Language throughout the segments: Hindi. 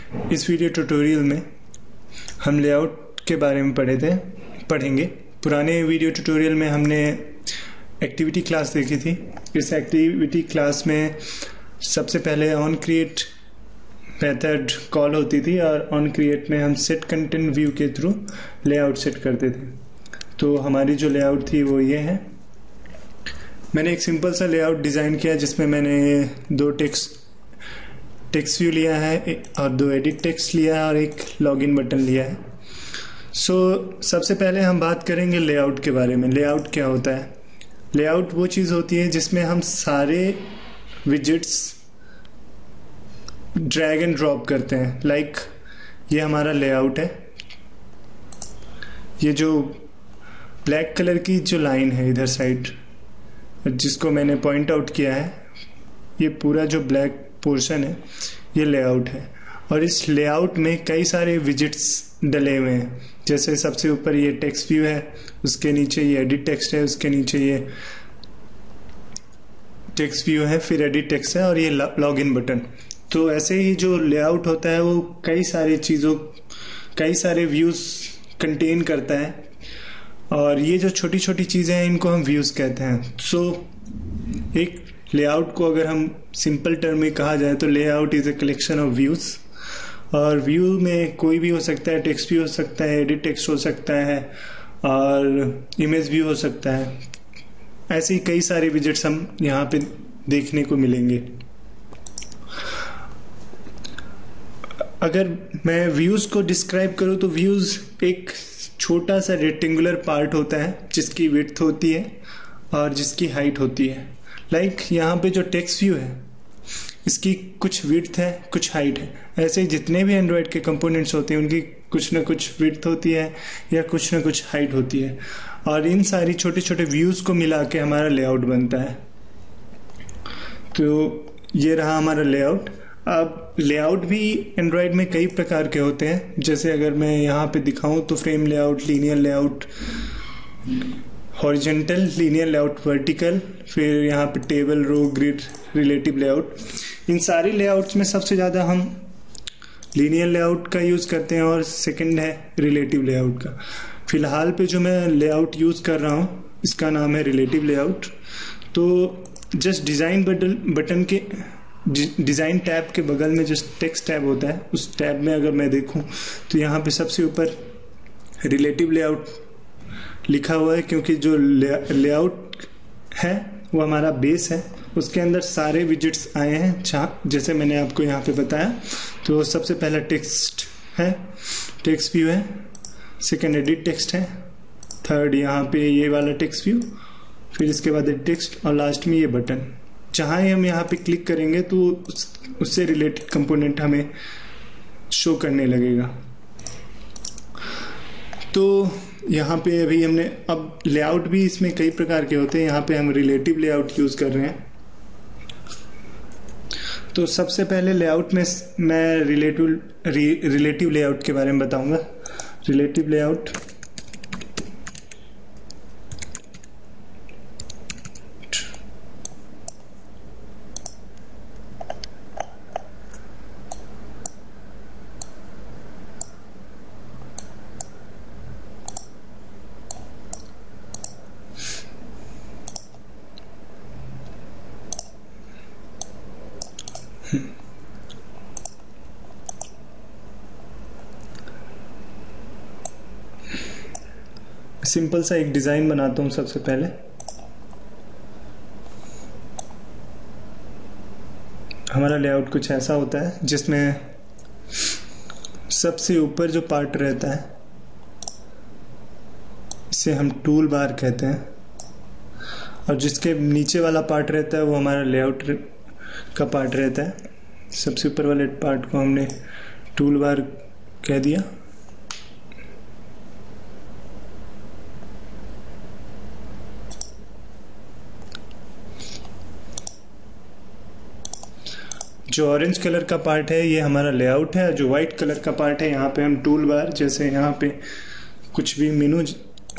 इस वीडियो ट्यूटोरियल में हम लेआउट के बारे में पढ़ेंगे। पुराने वीडियो ट्यूटोरियल में हमने एक्टिविटी क्लास देखी थी। इस एक्टिविटी क्लास में सबसे पहले ऑन क्रिएट मेथड कॉल होती थी और ऑन क्रिएट में हम सेट कंटेंट व्यू के थ्रू लेआउट सेट करते थे। तो हमारी जो लेआउट थी वो ये है। मैंने एक सिंपल सा लेआउट डिज़ाइन किया जिसमें मैंने दो टेक्स्ट व्यू लिया है और दो एडिट टेक्स्ट लिया है और एक लॉगिन बटन लिया है। सबसे पहले हम बात करेंगे लेआउट के बारे में। लेआउट क्या होता है? लेआउट वो चीज़ होती है जिसमें हम सारे विजेट्स ड्रैग एंड ड्रॉप करते हैं। लाइक ये हमारा लेआउट है। ये जो ब्लैक कलर की जो लाइन है इधर साइड जिसको मैंने पॉइंट आउट किया है, ये पूरा जो ब्लैक पोर्शन है ये लेआउट है। और इस लेआउट में कई सारे विजेट्स डले हुए हैं। जैसे सबसे ऊपर ये टेक्स्ट व्यू है, उसके नीचे ये एडिट टेक्स्ट है, उसके नीचे ये टेक्स्ट व्यू है, फिर एडिट टेक्स्ट है और ये लॉगिन बटन। तो ऐसे ही जो लेआउट होता है वो कई सारे व्यूज कंटेन करता है और ये जो छोटी छोटी चीज़ें हैं इनको हम व्यूज कहते हैं। एक लेआउट को अगर हम सिंपल टर्म में कहा जाए तो layout is a collection of views. और व्यू में कोई भी हो सकता है, टेक्स्ट भी हो सकता है, एडिट टेक्स्ट हो सकता है और इमेज भी हो सकता है। ऐसे ही कई सारे विजेट्स हम यहाँ पे देखने को मिलेंगे। अगर मैं व्यूज को डिस्क्राइब करूँ तो व्यूज एक छोटा सा रेक्टेंगुलर पार्ट होता है जिसकी विड्थ होती है और जिसकी हाइट होती है। लाइक यहाँ पे जो टेक्स्ट व्यू है इसकी कुछ विड्थ है, कुछ हाइट है। ऐसे जितने भी एंड्रॉयड के कंपोनेंट्स होते हैं उनकी कुछ ना कुछ विड्थ होती है या कुछ ना कुछ हाइट होती है और इन सारी छोटे छोटे व्यूज को मिला के हमारा लेआउट बनता है। तो ये रहा हमारा लेआउट। अब लेआउट भी एंड्रॉयड में कई प्रकार के होते हैं। जैसे अगर मैं यहाँ पे दिखाऊं तो frame layout, linear layout, horizontal, linear layout, vertical, फिर यहाँ पे table, row, grid, relative layout. इन सारी लेआउट्स में सबसे ज़्यादा हम लीनियर लेआउट का यूज़ करते हैं और सेकंड है रिलेटिव लेआउट का। फिलहाल पे जो मैं लेआउट यूज़ कर रहा हूँ इसका नाम है रिलेटिव लेआउट। तो जस्ट डिज़ाइन बटन के डिज़ाइन टैब के बगल में जो टेक्स्ट टैब होता है उस टैब में अगर मैं देखूं तो यहाँ पे सबसे ऊपर रिलेटिव लेआउट लिखा हुआ है, क्योंकि जो लेआउट है वो हमारा बेस है। उसके अंदर सारे विजेट्स आए हैं जैसे मैंने आपको यहाँ पे बताया। तो सबसे पहला टेक्स्ट है, टेक्स्ट व्यू है, सेकेंड एडिट टेक्स्ट है, थर्ड यहाँ पे ये वाला टेक्स्ट व्यू, फिर इसके बाद टेक्स्ट और लास्ट में ये बटन। जहाँ हम यहाँ पे क्लिक करेंगे तो उससे रिलेटेड कंपोनेंट हमें शो करने लगेगा। तो यहाँ पे अभी हमने अब लेआउट भी इसमें कई प्रकार के होते हैं। यहाँ पे हम रिलेटिव लेआउट यूज कर रहे हैं। तो सबसे पहले लेआउट में मैं रिलेटिव लेआउट के बारे में बताऊंगा। रिलेटिव लेआउट सिंपल सा एक डिजाइन बनाता हूं। सबसे पहले हमारा लेआउट कुछ ऐसा होता है जिसमें सबसे ऊपर जो पार्ट रहता है इसे हम टूल बार कहते हैं और जिसके नीचे वाला पार्ट रहता है वो हमारा लेआउट का पार्ट रहता है। सबसे ऊपर वाले पार्ट को हमने टूल बार कह दिया। जो ऑरेंज कलर का पार्ट है ये हमारा लेआउट है। जो व्हाइट कलर का पार्ट है यहाँ पे हम टूल बार, जैसे यहाँ पे कुछ भी मेनू,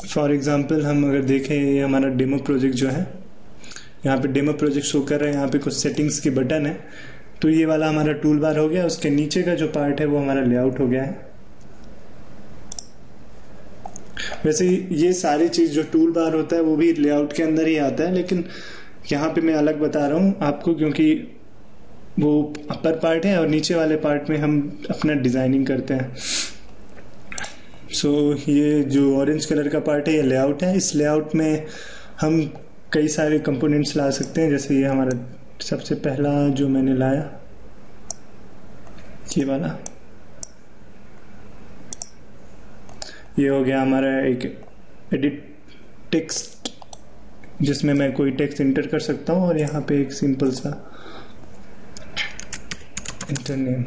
फॉर एग्जांपल हम अगर देखें ये हमारा डेमो प्रोजेक्ट जो है, यहाँ पे डेमो प्रोजेक्ट शो कर रहा है। यहाँ पे कुछ सेटिंग्स के बटन है तो ये वाला हमारा टूल बार हो गया। उसके नीचे का जो पार्ट है वो हमारा लेआउट हो गया है। वैसे ये सारी चीज जो टूल बार होता है वो भी लेआउट के अंदर ही आता है, लेकिन यहाँ पे मैं अलग बता रहा हूँ आपको, क्योंकि वो अपर पार्ट है और नीचे वाले पार्ट में हम अपना डिजाइनिंग करते हैं। ये जो ऑरेंज कलर का पार्ट है ये लेआउट है। इस लेआउट में हम कई सारे कंपोनेंट्स ला सकते हैं। जैसे ये हमारा सबसे पहला जो मैंने लाया ये वाला, ये हो गया हमारा एक एडिट टेक्स्ट, जिसमें मैं कोई टेक्स्ट इंटर कर सकता हूँ और यहाँ पे एक सिंपल सा इंटर नेम।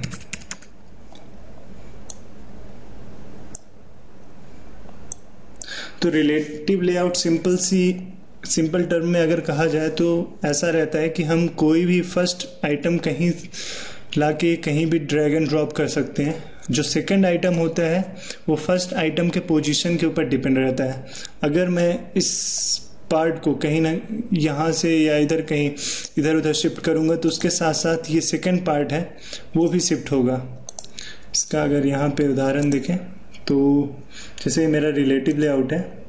तो रिलेटिव लेआउट सिंपल टर्म में अगर कहा जाए तो ऐसा रहता है कि हम कोई भी फर्स्ट आइटम कहीं लाके कहीं भी ड्रैग एंड ड्रॉप कर सकते हैं। जो सेकंड आइटम होता है वो फर्स्ट आइटम के पोजीशन के ऊपर डिपेंड रहता है। अगर मैं इस पार्ट को कहीं ना यहाँ से या इधर कहीं इधर उधर शिफ्ट करूँगा तो उसके साथ साथ ये सेकंड पार्ट है वो भी शिफ्ट होगा। इसका अगर यहाँ पे उदाहरण देखें तो जैसे मेरा रिलेटिव लेआउट है,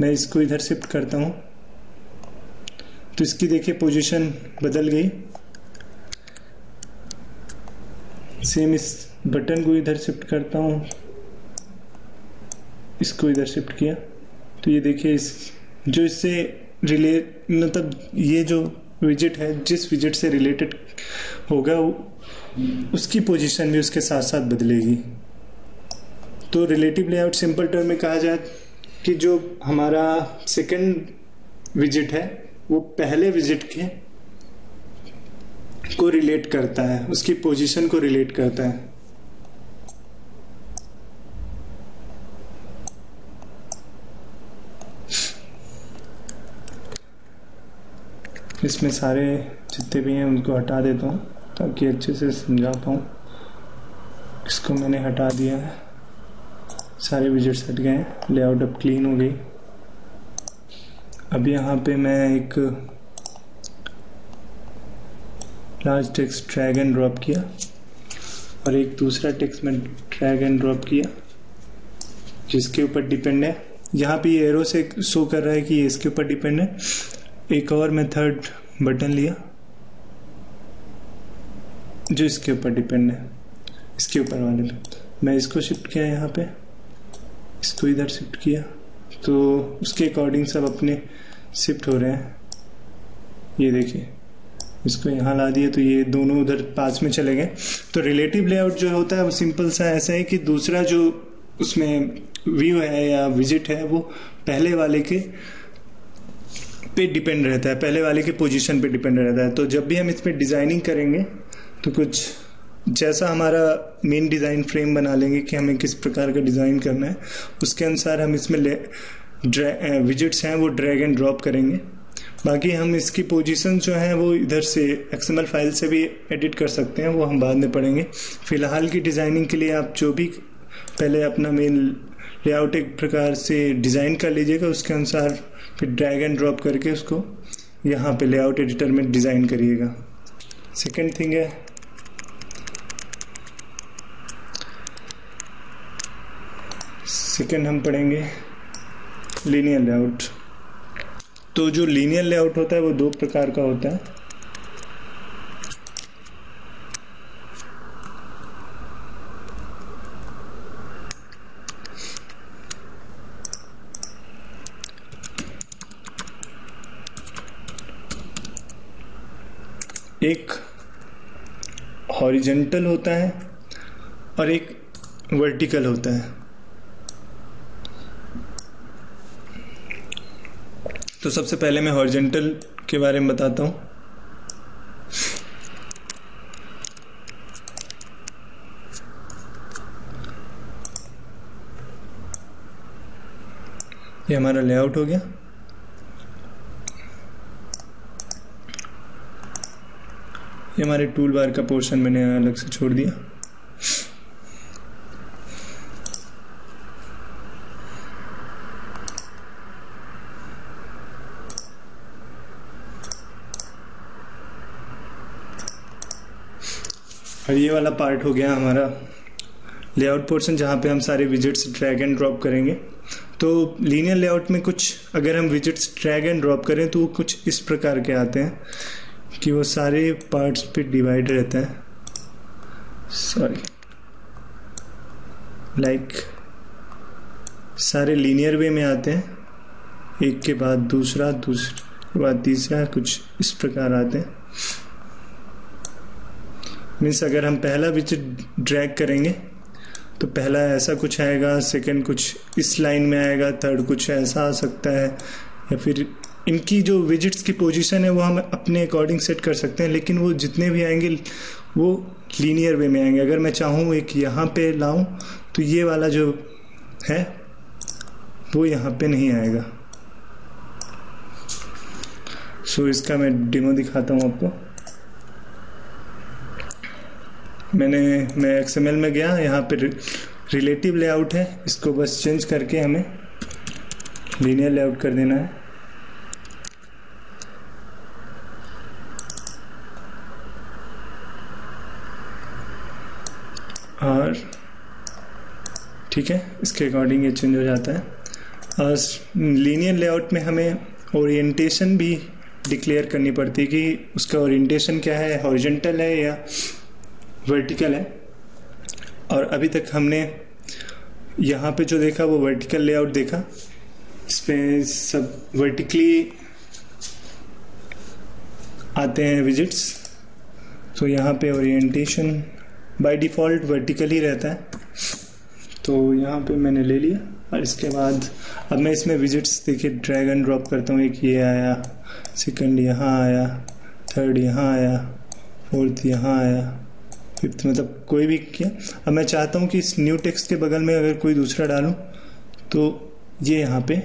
मैं इसको इधर शिफ्ट करता हूँ तो इसकी देखिए पोजीशन बदल गई। सेम इस बटन को इधर शिफ्ट करता हूँ, इसको इधर शिफ्ट किया तो ये देखिए जो इससे मतलब ये जो विजेट है जिस विजेट से रिलेटेड होगा उसकी पोजीशन भी उसके साथ साथ बदलेगी। तो रिलेटिव लेआउट सिंपल टर्म में कहा जाए कि जो हमारा सेकंड विजेट है वो पहले विजेट के को रिलेट करता है, उसकी पोजीशन को रिलेट करता है। इसमें सारे जितने भी हैं उनको हटा देता हूँ ताकि अच्छे से समझा पाऊँ। इसको मैंने हटा दिया है, सारे विजेट्स हट गए हैं, लेआउट अब क्लीन हो गई। अब यहाँ पे मैं एक large text drag and drop किया और एक दूसरा टेक्स्ट में ड्रैग एंड ड्रॉप किया जिसके ऊपर डिपेंड है। यहाँ पे ये एरो से शो कर रहा है कि ये इसके ऊपर डिपेंड है। एक और मैं थर्ड बटन लिया जो इसके ऊपर डिपेंड है, इसके ऊपर वाले पे मैं इसको शिफ्ट किया, यहाँ पे इसको इधर शिफ्ट किया तो उसके अकॉर्डिंग सब अपने शिफ्ट हो रहे हैं। ये देखिए इसको यहाँ ला दिए तो ये दोनों उधर पास में चले गए। तो रिलेटिव लेआउट जो होता है वो सिंपल सा ऐसा है कि दूसरा जो उसमें व्यू है या विजिट है वो पहले वाले के पे डिपेंड रहता है, पहले वाले के पोजीशन पे डिपेंड रहता है। तो जब भी हम इस पे डिजाइनिंग करेंगे तो कुछ जैसा हमारा मेन डिजाइन फ्रेम बना लेंगे कि हमें किस प्रकार का डिजाइन करना है, उसके अनुसार हम इसमें विजिट्स हैं वो ड्रैग एंड ड्रॉप करेंगे। बाकी हम इसकी पोजीशन जो है वो इधर से एक्सएमएल फाइल से भी एडिट कर सकते हैं, वो हम बाद में पढ़ेंगे। फिलहाल की डिजाइनिंग के लिए आप जो भी पहले अपना मेन लेआउट एक प्रकार से डिजाइन कर लीजिएगा, उसके अनुसार फिर ड्रैग एंड ड्रॉप करके उसको यहाँ पे लेआउट एडिटर में डिजाइन करिएगा। सेकंड थिंग है सेकंड हम पढ़ेंगे लीनियर लेआउट। तो जो लीनियर लेआउट होता है वो दो प्रकार का होता है। एक हॉरिजॉन्टल होता है और एक वर्टिकल होता है। तो सबसे पहले मैं हॉरिजॉन्टल के बारे में बताता हूँ। ये हमारा लेआउट हो गया। ये हमारे टूल बार का पोर्शन मैंने अलग से छोड़ दिया। और ये वाला पार्ट हो गया हमारा लेआउट पोर्शन, जहाँ पे हम सारे विजिट्स ड्रैग एंड ड्रॉप करेंगे। तो लीनियर लेआउट में कुछ अगर हम विजिट्स ड्रैग एंड ड्रॉप करें तो वो कुछ इस प्रकार के आते हैं कि वो सारे पार्ट्स पे डिवाइड रहते हैं, लाइक सारे लीनियर वे में आते हैं, एक के बाद दूसरा, दूसरे के बाद तीसरा, कुछ इस प्रकार आते हैं। मीन्स अगर हम पहला विजिट ड्रैग करेंगे तो पहला ऐसा कुछ आएगा, सेकंड कुछ इस लाइन में आएगा, थर्ड कुछ ऐसा आ सकता है, या फिर इनकी जो विजिट्स की पोजीशन है वो हम अपने अकॉर्डिंग सेट कर सकते हैं, लेकिन वो जितने भी आएंगे वो लीनियर वे में आएंगे। अगर मैं चाहूँ एक यहाँ पे लाऊं तो ये वाला जो है वो यहाँ पे नहीं आएगा। सो इसका मैं डेमो दिखाता हूँ आपको। मैं XML में गया, यहाँ पे रिलेटिव लेआउट है, इसको बस चेंज करके हमें लीनियर लेआउट कर देना है। और ठीक है, इसके अकॉर्डिंग ये चेंज हो जाता है। और लीनियर लेआउट में हमें ओरिएंटेशन भी डिक्लेयर करनी पड़ती है कि उसका ओरिएंटेशन क्या है, हॉरिजॉन्टल है या वर्टिकल है। और अभी तक हमने यहाँ पे जो देखा वो वर्टिकल लेआउट देखा, इस पे सब वर्टिकली आते हैं विजिट्स। तो यहाँ पे ओरिएंटेशन बाय डिफ़ॉल्ट वर्टिकल ही रहता है, तो यहाँ पे मैंने ले लिया। और इसके बाद अब मैं इसमें विजिट्स देखिए ड्रैग एंड ड्रॉप करता हूँ। एक ये आया, सेकंड यहाँ आया, थर्ड यहाँ आया, फोर्थ यहाँ आया, फिफ्थ, मतलब कोई भी किया। अब मैं चाहता हूँ कि इस न्यू टेक्स्ट के बगल में अगर कोई दूसरा डालूं तो ये यहाँ पे,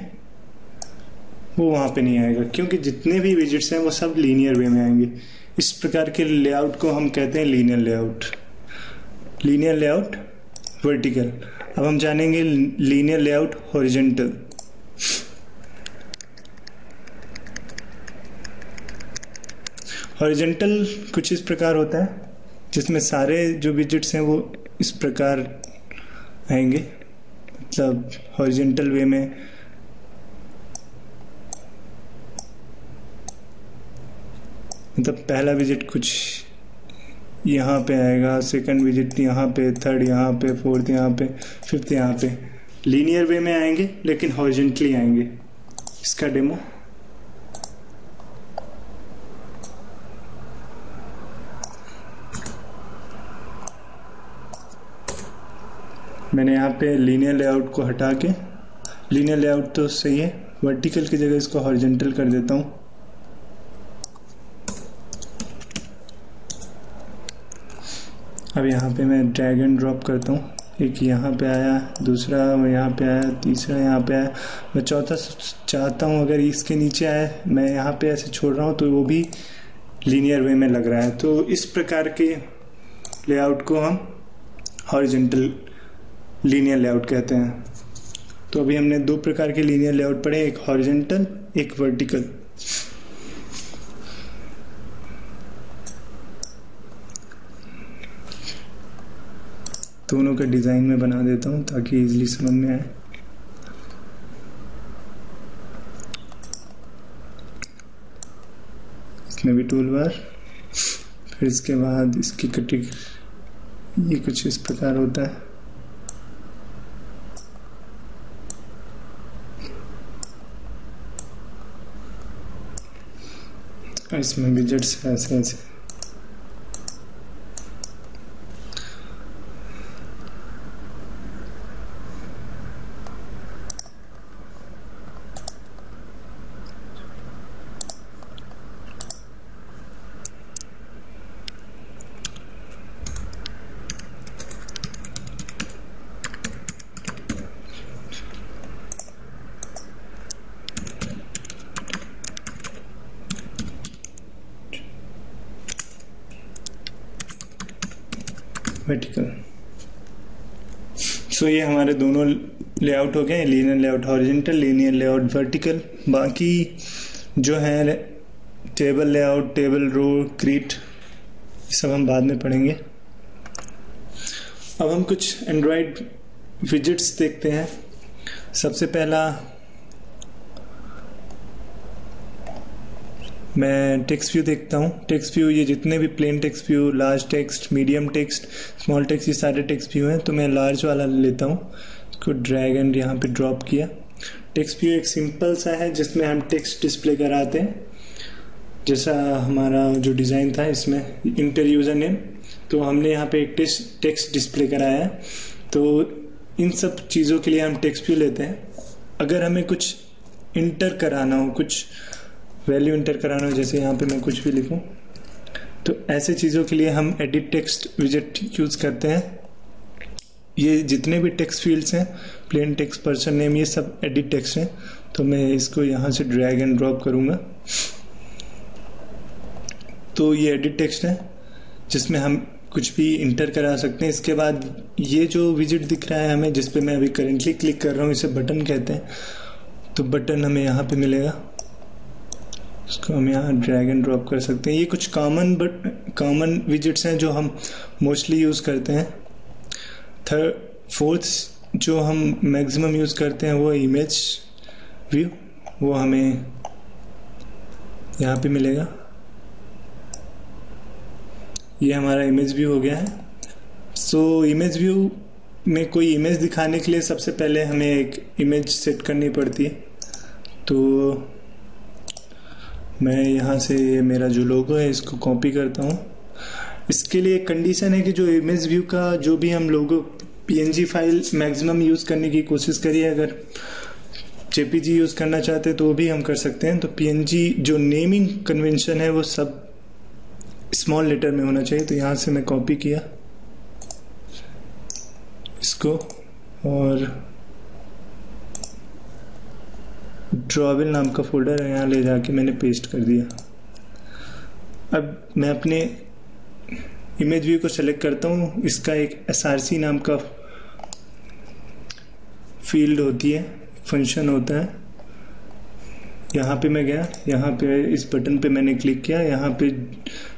वो वहाँ पे नहीं आएगा, क्योंकि जितने भी विजिट्स हैं वो सब लीनियर वे में आएंगे। इस प्रकार के लेआउट को हम कहते हैं linear layout. Linear layout vertical. अब हम जानेंगे लीनियर लेआउट हॉरिजॉन्टल। हॉरिजॉन्टल कुछ इस प्रकार होता है, जिसमें सारे जो विजिट्स हैं वो इस प्रकार आएंगे, मतलब हॉरिजॉन्टल वे में। मतलब पहला विजिट कुछ यहाँ पे आएगा, सेकंड विजिट यहाँ पे, थर्ड यहाँ पे, फोर्थ यहाँ पे, फिफ्थ यहाँ पे। लीनियर वे में आएंगे लेकिन हॉरिजॉन्टली आएंगे। इसका डेमो मैंने यहाँ पे लीनियर लेआउट को हटा के, लीनियर लेआउट तो सही है, वर्टिकल की जगह इसको हॉरिजॉन्टल कर देता हूँ। अब यहाँ पे मैं ड्रैग एंड ड्रॉप करता हूँ। एक यहाँ पे आया, दूसरा यहाँ पे आया, तीसरा यहाँ पे आया। मैं चौथा चाहता हूँ अगर इसके नीचे आए, मैं यहाँ पे ऐसे छोड़ रहा हूँ तो वो भी लीनियर वे में लग रहा है। तो इस प्रकार के लेआउट को हम हॉरिजॉन्टल लीनियर लेआउट कहते हैं। तो अभी हमने दो प्रकार के लीनियर लेआउट पढ़े, एक हॉरिजॉन्टल, एक वर्टिकल। दोनों का डिजाइन में बना देता हूं ताकि इजीली समझ में आए। इसमें भी टूल बार, फिर इसके बाद इसकी कटिंग, ये कुछ इस प्रकार होता है। इसमें विजेट्स ऐसे ऐसे। वर्टिकल। सो ये हमारे दोनों लेआउट हो गए, linear layout horizontal, linear layout vertical. बाकी जो है table layout, table row, grid, ये सब हम बाद में पढ़ेंगे। अब हम कुछ एंड्रॉयड विजेट्स देखते हैं। सबसे पहला मैं टेक्स्ट व्यू देखता हूँ। टेक्स्ट व्यू, ये जितने भी plain text view, large text, medium text, small text, ये सारे टेक्स्ट व्यू हैं। तो मैं लार्ज वाला लेता हूँ, इसको ड्रैग एंड यहाँ पे ड्रॉप किया। टेक्स्ट व्यू एक सिंपल सा है जिसमें हम टेक्स्ट डिस्प्ले कराते हैं, जैसा हमारा जो डिज़ाइन था इसमें इंटर यूज़र नेम, तो हमने यहाँ पे एक टेक्स्ट डिस्प्ले कराया है। तो इन सब चीज़ों के लिए हम टेक्स्ट व्यू लेते हैं। अगर हमें कुछ इंटर कराना हो, कुछ वैल्यू इंटर कराना हो, जैसे यहाँ पे मैं कुछ भी लिखूं, तो ऐसे चीज़ों के लिए हम एडिट टेक्स्ट विजेट यूज़ करते हैं। ये जितने भी टेक्स्ट फील्ड्स हैं, प्लेन टेक्स्ट, पर्सन नेम, ये सब एडिट टेक्स्ट हैं। तो मैं इसको यहाँ से ड्रैग एंड ड्रॉप करूँगा। तो ये एडिट टेक्स्ट है जिसमें हम कुछ भी इंटर करा सकते हैं। इसके बाद ये जो विजेट दिख रहा है हमें, जिस पे मैं अभी करेंटली क्लिक कर रहा हूँ, इसे बटन कहते हैं। तो बटन हमें यहाँ पे मिलेगा, इसको हम यहाँ ड्रैग एंड ड्रॉप कर सकते हैं। ये कुछ कॉमन विजेट्स हैं जो हम मोस्टली यूज़ करते हैं। फोर्थ जो हम मैक्सिमम यूज़ करते हैं वो इमेज व्यू, वो हमें यहाँ पे मिलेगा। ये हमारा इमेज व्यू हो गया है। सो इमेज व्यू में कोई इमेज दिखाने के लिए सबसे पहले हमें एक इमेज सेट करनी पड़ती है। तो मैं यहाँ से मेरा जो लोगो है इसको कॉपी करता हूँ। इसके लिए एक कंडीशन है कि जो इमेज व्यू का जो भी हम लोगो पीएनजी फाइल मैक्सिमम यूज़ करने की कोशिश करिए। अगर जेपीजी यूज़ करना चाहते हैं तो वो भी हम कर सकते हैं। तो पीएनजी जो नेमिंग कन्वेंशन है वो सब स्मॉल लेटर में होना चाहिए। तो यहाँ से मैं कॉपी किया इसको और ड्रॉवेल नाम का फोल्डर है, यहाँ ले जाके मैंने पेस्ट कर दिया। अब मैं अपने इमेज व्यू को सेलेक्ट करता हूँ। इसका एक एसआरसी नाम का फील्ड होती है, फंक्शन होता है। यहाँ पे मैं गया, यहाँ पे इस बटन पे मैंने क्लिक किया, यहाँ पे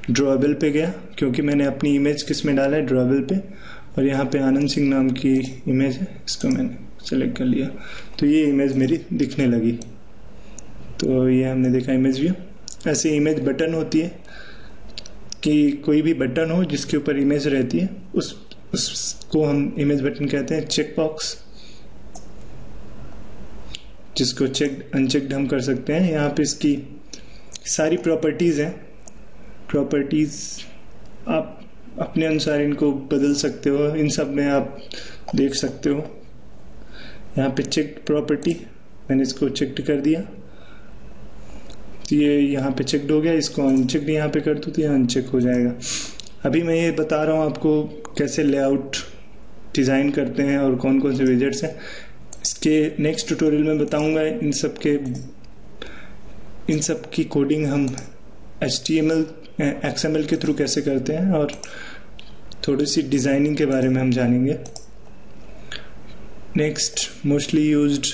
ड्रॉवेल पे गया क्योंकि मैंने अपनी इमेज किस में डाला है, ड्रॉवेल पे। और यहाँ पे आनंद सिंह नाम की इमेज है, इसको मैंने सेलेक्ट कर लिया। तो ये इमेज मेरी दिखने लगी। तो ये हमने देखा इमेज व्यू। ऐसे इमेज बटन होती है कि कोई भी बटन हो जिसके ऊपर इमेज रहती है उसको हम इमेज बटन कहते हैं। चेक बॉक्स, जिसको चेक अनचेक्ड हम कर सकते हैं। यहाँ पे इसकी सारी प्रॉपर्टीज़ हैं। प्रॉपर्टीज़ आप अपने अनुसार इनको बदल सकते हो, इन सब में आप देख सकते हो। यहाँ पे चेक प्रॉपर्टी, मैंने इसको चेक्ड कर दिया, तो ये यहाँ पे चेक्ड हो गया। इसको अनचेक्ड यहाँ पे कर दूँ तो ये अनचेक हो जाएगा। अभी मैं ये बता रहा हूँ आपको कैसे लेआउट डिज़ाइन करते हैं और कौन कौन से विजेट्स हैं। इसके नेक्स्ट ट्यूटोरियल में बताऊँगा इन सब की कोडिंग हम HTML XML के थ्रू कैसे करते हैं, और थोड़ी सी डिज़ाइनिंग के बारे में हम जानेंगे। नेक्स्ट मोस्टली यूज्ड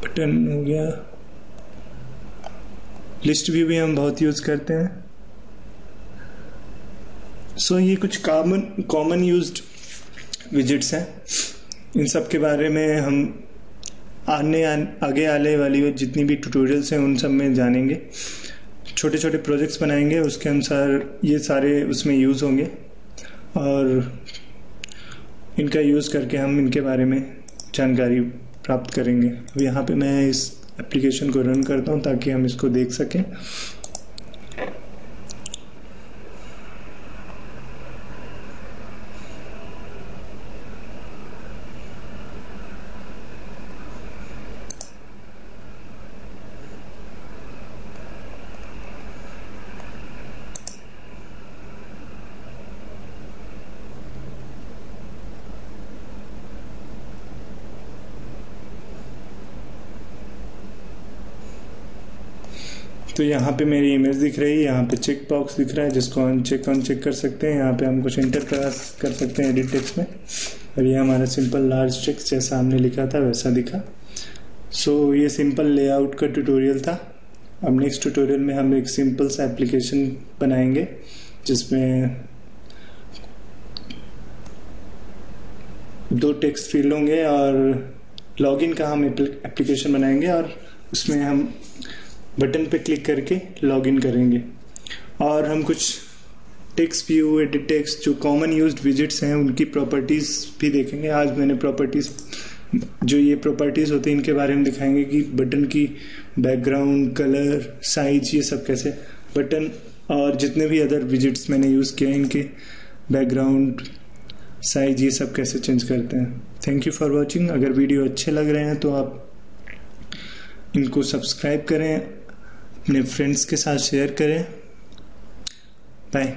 बटन हो गया। लिस्ट व्यू भी हम बहुत यूज करते हैं। सो ये कुछ कॉमन यूज्ड विजेट्स हैं। इन सब के बारे में हम आगे आने वाली जितनी भी ट्यूटोरियल्स हैं उन सब में जानेंगे। छोटे छोटे प्रोजेक्ट्स बनाएंगे, उसके अनुसार ये सारे उसमें यूज़ होंगे और इनका यूज़ करके हम इनके बारे में जानकारी प्राप्त करेंगे। अब यहाँ पे मैं इस एप्लीकेशन को रन करता हूँ ताकि हम इसको देख सकें। तो यहाँ पे मेरी इमेज दिख रही है, यहाँ पे चेक बॉक्स दिख रहा है जिसको अनचेक कर सकते हैं। यहाँ पे हम कुछ इंटर कर सकते हैं एडिट टेक्स्ट में, और ये हमारा सिंपल लार्ज टेक्स्ट जैसा हमने लिखा था वैसा दिखा। सो ये सिंपल लेआउट का ट्यूटोरियल था। अब नेक्स्ट ट्यूटोरियल में हम एक सिंपल सा एप्लीकेशन बनाएंगे जिसमें 2 टेक्स्ट फील्ड होंगे और लॉगिन का हम एप्लीकेशन बनाएंगे और उसमें हम बटन पे क्लिक करके लॉगिन करेंगे और हम कुछ टेक्स्ट व्यू, एडिट टेक्स्ट, जो कॉमन यूज्ड विजिट्स हैं उनकी प्रॉपर्टीज भी देखेंगे। आज मैंने प्रॉपर्टीज, जो ये प्रॉपर्टीज होते हैं इनके बारे में दिखाएंगे कि बटन की बैकग्राउंड, कलर, साइज, ये सब कैसे बटन और जितने भी अदर विजिट्स मैंने यूज किए हैं इनके बैकग्राउंड, साइज, ये सब कैसे चेंज करते हैं। Thank you for watching. अगर वीडियो अच्छे लग रहे हैं तो आप इनको सब्सक्राइब करें, अपने फ्रेंड्स के साथ शेयर करें। बाय।